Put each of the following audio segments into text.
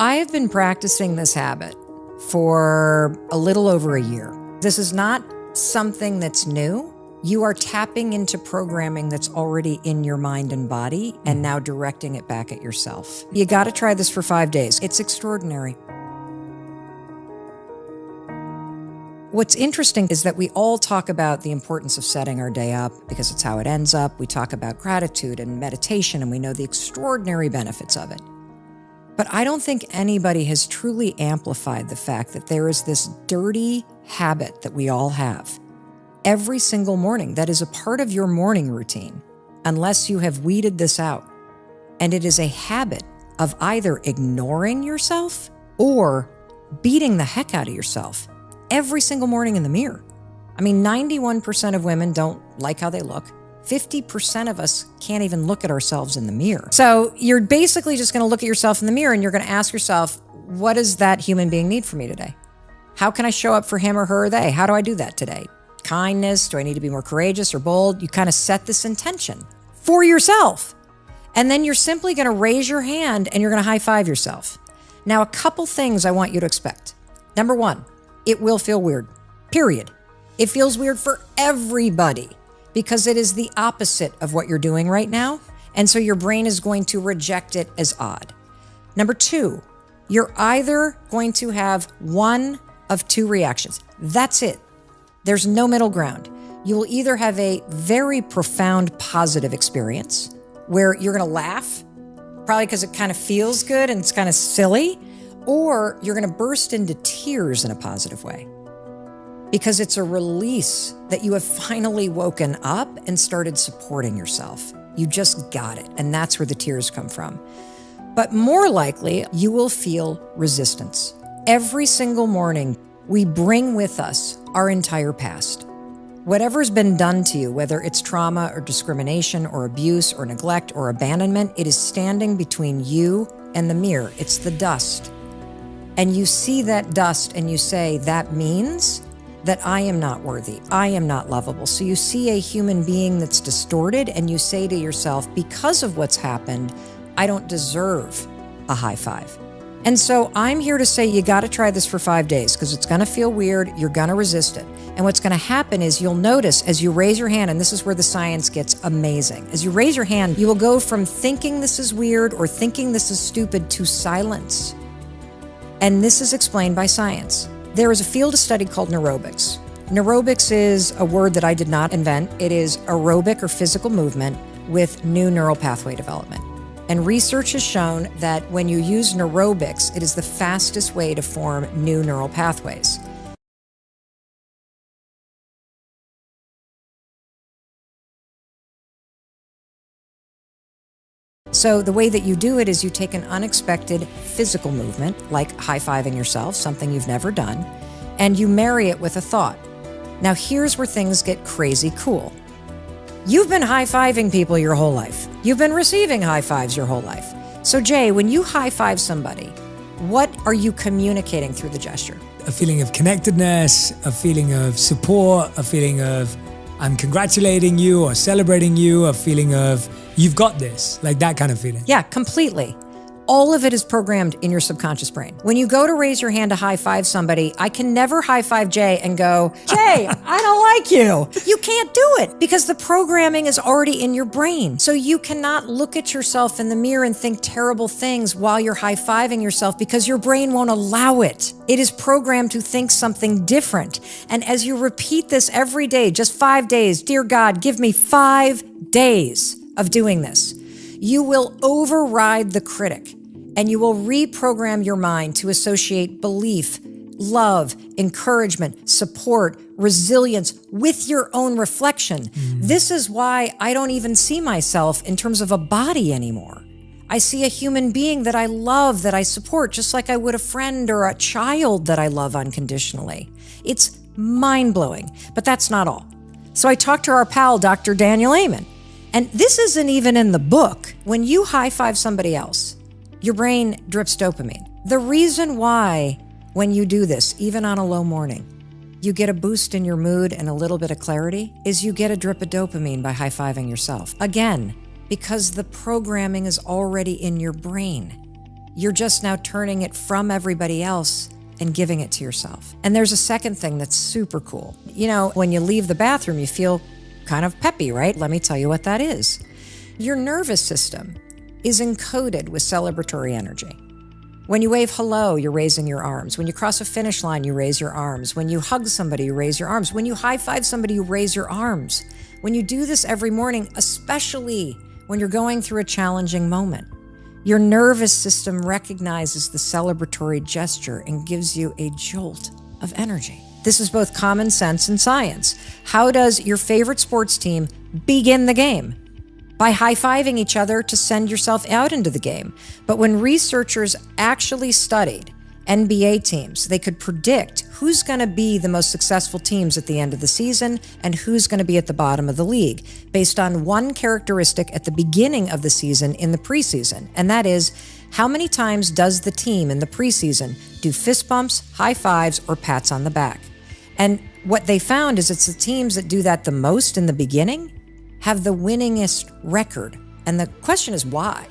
I have been practicing this habit for a little over a year. This is not something that's new. You are tapping into programming that's already in your mind and body and now directing it back at yourself. You got to try this for 5 days. It's extraordinary. What's interesting is that we all talk about the importance of setting our day up because it's how it ends up. We talk about gratitude and meditation, and we know the extraordinary benefits of it. But I don't think anybody has truly amplified the fact that there is this dirty habit that we all have every single morning that is a part of your morning routine, unless you have weeded this out. And it is a habit of either ignoring yourself or beating the heck out of yourself every single morning in the mirror. I mean, 91% of women don't like how they look. 50% of us can't even look at ourselves in the mirror. So you're basically just going to look at yourself in the mirror and you're going to ask yourself, what does that human being need from me today? How can I show up for him or her or they? How do I do that today? Kindness? Do I need to be more courageous or bold? You kind of set this intention for yourself. And then you're simply going to raise your hand and you're going to high five yourself. Now, a couple things I want you to expect. Number one, it will feel weird, period. It feels weird for everybody because it is the opposite of what you're doing right now. And so your brain is going to reject it as odd. Number two, you're either going to have one of two reactions. That's it. There's no middle ground. You will either have a very profound positive experience where you're going to laugh, probably because it kind of feels good and it's kind of silly, or you're going to burst into tears in a positive way because it's a release that you have finally woken up and started supporting yourself. You just got it, and that's where the tears come from. But more likely, you will feel resistance. Every single morning, we bring with us our entire past. Whatever's been done to you, whether it's trauma or discrimination or abuse or neglect or abandonment, it is standing between you and the mirror. It's the dust. And you see that dust and you say, that means that I am not worthy. I am not lovable. So you see a human being that's distorted and you say to yourself, because of what's happened, I don't deserve a high five. And so I'm here to say you got to try this for 5 days because it's going to feel weird. You're going to resist it. And what's going to happen is you'll notice as you raise your hand, and this is where the science gets amazing. As you raise your hand, you will go from thinking this is weird or thinking this is stupid to silence. And this is explained by science. There is a field of study called neurobics. Neurobics is a word that I did not invent. It is aerobic or physical movement with new neural pathway development. And research has shown that when you use neurobics, it is the fastest way to form new neural pathways. So the way that you do it is you take an unexpected physical movement, like high-fiving yourself, something you've never done, and you marry it with a thought. Now here's where things get crazy cool. You've been high-fiving people your whole life. You've been receiving high fives your whole life. So Jay, when you high-five somebody, what are you communicating through the gesture? A feeling of connectedness, a feeling of support, a feeling of I'm congratulating you or celebrating you, a feeling of you've got this, like that kind of feeling. Yeah, completely. All of it is programmed in your subconscious brain. When you go to raise your hand to high five somebody, I can never high five Jay and go, Jay, I don't like you. You can't do it because the programming is already in your brain. So you cannot look at yourself in the mirror and think terrible things while you're high fiving yourself because your brain won't allow it. It is programmed to think something different. And as you repeat this every day, just 5 days, dear God, give me 5 days of doing this, you will override the critic and you will reprogram your mind to associate belief, love, encouragement, support, resilience with your own reflection. This is why I don't even see myself in terms of a body anymore. I see a human being that I love, that I support, just like I would a friend or a child that I love unconditionally. It's mind-blowing, but that's not all. So I talked to our pal, Dr. Daniel Amen. And this isn't even in the book. When you high-five somebody else, your brain drips dopamine. The reason why when you do this, even on a low morning, you get a boost in your mood and a little bit of clarity is you get a drip of dopamine by high-fiving yourself. Again, because the programming is already in your brain. You're just now turning it from everybody else and giving it to yourself. And there's a second thing that's super cool. You know, when you leave the bathroom, you feel kind of peppy, right? Let me tell you what that is. Your nervous system is encoded with celebratory energy. When you wave hello, you're raising your arms. When you cross a finish line, you raise your arms. When you hug somebody, you raise your arms. When you high five somebody, you raise your arms. When you do this every morning, especially when you're going through a challenging moment, your nervous system recognizes the celebratory gesture and gives you a jolt of energy. This is both common sense and science. How does your favorite sports team begin the game? By high-fiving each other to send yourself out into the game. But when researchers actually studied NBA teams, they could predict who's going to be the most successful teams at the end of the season and who's going to be at the bottom of the league based on one characteristic at the beginning of the season in the preseason. And that is, how many times does the team in the preseason do fist bumps, high fives, or pats on the back? And what they found is it's the teams that do that the most in the beginning have the winningest record. And the question is why?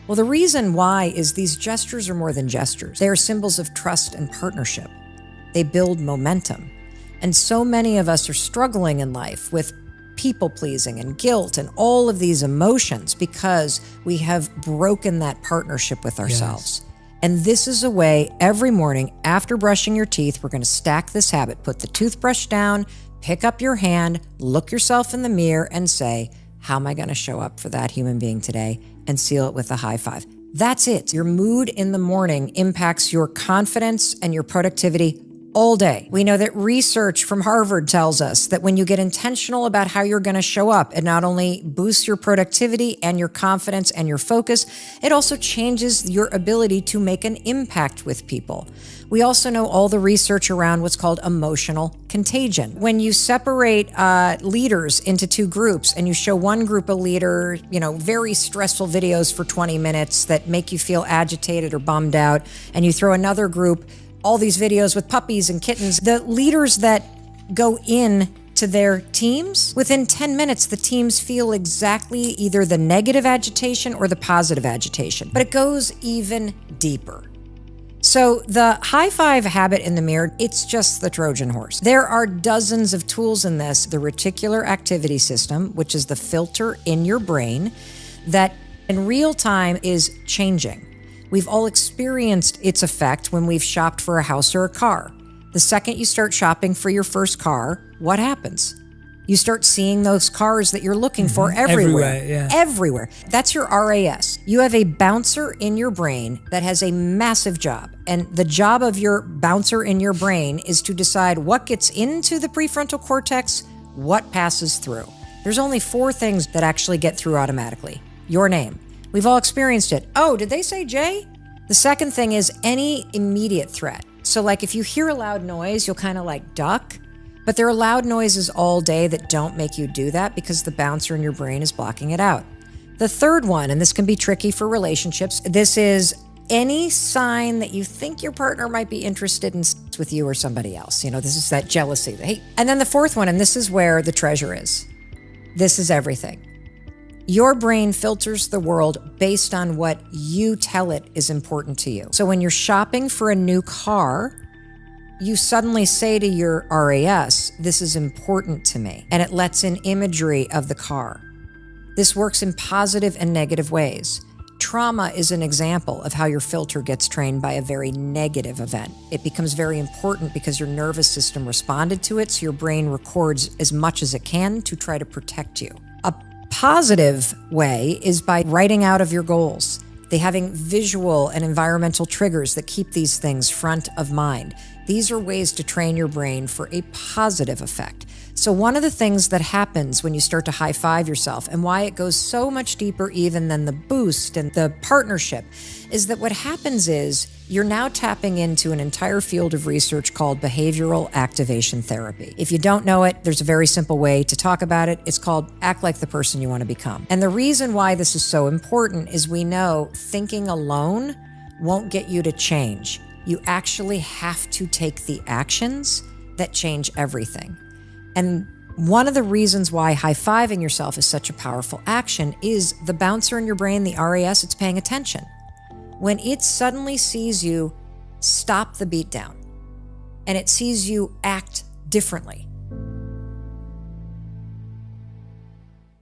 Well, the reason why is these gestures are more than gestures. They are symbols of trust and partnership. They build momentum. And so many of us are struggling in life with people-pleasing and guilt and all of these emotions because we have broken that partnership with ourselves. Yes. And this is a way every morning after brushing your teeth, we're going to stack this habit. Put the toothbrush down, pick up your hand, look yourself in the mirror and say, how am I going to show up for that human being today? And seal it with a high five. That's it. Your mood in the morning impacts your confidence and your productivity all day. We know that research from Harvard tells us that when you get intentional about how you're going to show up, it not only boosts your productivity and your confidence and your focus, it also changes your ability to make an impact with people. We also know all the research around what's called emotional contagion. When you separate leaders into two groups and you show one group of leader, very stressful videos for 20 minutes that make you feel agitated or bummed out, and you throw another group all these videos with puppies and kittens, the leaders that go in to their teams, within 10 minutes, the teams feel exactly either the negative agitation or the positive agitation, but it goes even deeper. So the high five habit in the mirror, it's just the Trojan horse. There are dozens of tools in this. The reticular activity system, which is the filter in your brain that in real time is changing. We've all experienced its effect when we've shopped for a house or a car. The second you start shopping for your first car, what happens? You start seeing those cars that you're looking for everywhere. Everywhere. That's your RAS. You have a bouncer in your brain that has a massive job. And the job of your bouncer in your brain is to decide what gets into the prefrontal cortex, what passes through. There's only 4 things that actually get through automatically. Your name. We've all experienced it. Oh, did they say Jay? The second thing is any immediate threat. So like if you hear a loud noise, you'll kind of like duck. But there are loud noises all day that don't make you do that because the bouncer in your brain is blocking it out. The third one, and this can be tricky for relationships, this is any sign that you think your partner might be interested in with you or somebody else. This is that jealousy. Hey. And then the fourth one, and this is where the treasure is. This is everything. Your brain filters the world based on what you tell it is important to you. So when you're shopping for a new car, you suddenly say to your RAS, this is important to me, and it lets in imagery of the car. This works in positive and negative ways. Trauma is an example of how your filter gets trained by a very negative event. It becomes very important because your nervous system responded to it, so your brain records as much as it can to try to protect you. A positive way is by writing out of your goals. They having visual and environmental triggers that keep these things front of mind. These are ways to train your brain for a positive effect. So one of the things that happens when you start to high five yourself and why it goes so much deeper even than the boost and the partnership is that what happens is you're now tapping into an entire field of research called behavioral activation therapy. If you don't know it, there's a very simple way to talk about it. It's called act like the person you want to become. And the reason why this is so important is we know thinking alone won't get you to change. You actually have to take the actions that change everything. And one of the reasons why high-fiving yourself is such a powerful action is the bouncer in your brain, the RAS, it's paying attention. when it suddenly sees you stop the beatdown and it sees you act differently,